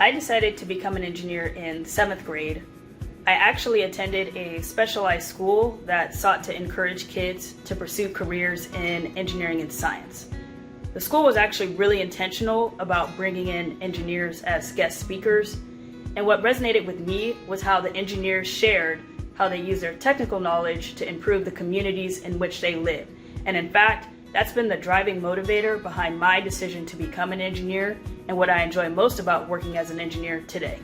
I decided to become an engineer in 7th grade. I actually attended a specialized school that sought to encourage kids to pursue careers in engineering and science. The school was actually really intentional about bringing in engineers as guest speakers, and what resonated with me was how the engineers shared how they use their technical knowledge to improve the communities in which they live. And in fact, that's been the driving motivator behind my decision to become an engineer and what I enjoy most about working as an engineer today.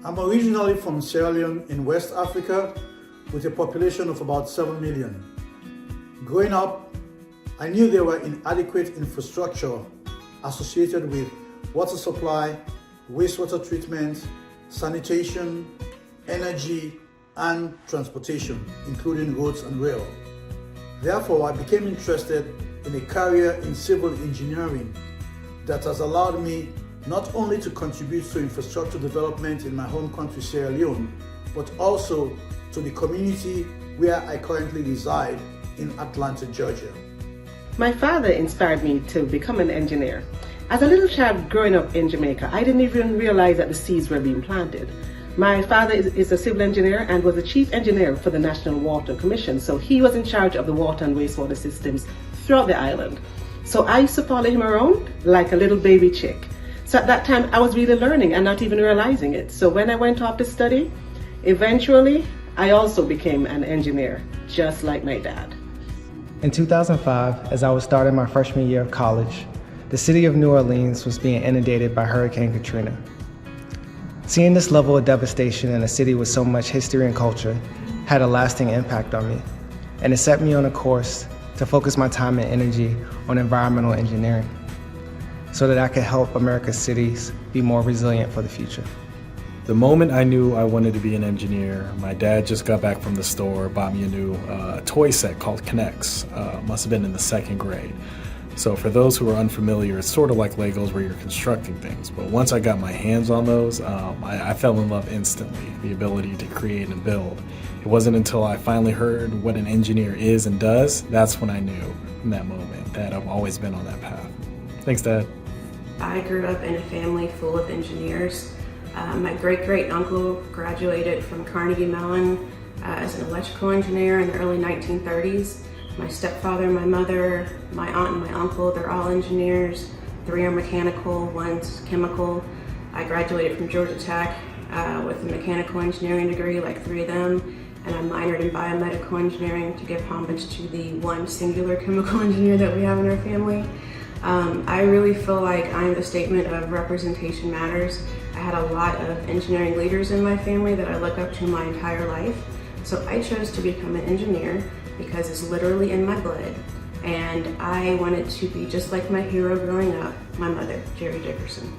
I'm originally from Sierra Leone in West Africa with a population of about 7 million. Growing up, I knew there were inadequate infrastructure associated with water supply, wastewater treatment, sanitation, energy, and transportation, including roads and rail. Therefore, I became interested in a career in civil engineering that has allowed me not only to contribute to infrastructure development in my home country, Sierra Leone, but also to the community where I currently reside in Atlanta, Georgia. My father inspired me to become an engineer. As a little child growing up in Jamaica, I didn't even realize that the seeds were being planted. My father is a civil engineer and was the chief engineer for the National Water Commission, so he was in charge of the water and wastewater systems throughout the island. So I used to follow him around like a little baby chick. So at that time, I was really learning and not even realizing it. So when I went off to study, eventually, I also became an engineer, just like my dad. In 2005, as I was starting my freshman year of college, the city of New Orleans was being inundated by Hurricane Katrina. Seeing this level of devastation in a city with so much history and culture had a lasting impact on me, and it set me on a course to focus my time and energy on environmental engineering so that I could help America's cities be more resilient for the future. The moment I knew I wanted to be an engineer, my dad just got back from the store, bought me a new toy set called Connects. Must have been in the 2nd grade. So for those who are unfamiliar, it's sort of like Legos where you're constructing things. But once I got my hands on those, I fell in love instantly, the ability to create and build. It wasn't until I finally heard what an engineer is and does, that's when I knew in that moment that I've always been on that path. Thanks, Dad. I grew up in a family full of engineers. My great-great-uncle graduated from Carnegie Mellon as an electrical engineer in the early 1930s. My stepfather, my mother, my aunt and my uncle, they're all engineers. 3 are mechanical, 1's chemical. I graduated from Georgia Tech with a mechanical engineering degree, like 3 of them, and I minored in biomedical engineering to give homage to the 1 singular chemical engineer that we have in our family. I really feel like I'm the statement of representation matters. I had a lot of engineering leaders in my family that I look up to my entire life. So I chose to become an engineer because it's literally in my blood. And I wanted to be just like my hero growing up, my mother, Jerry Dickerson.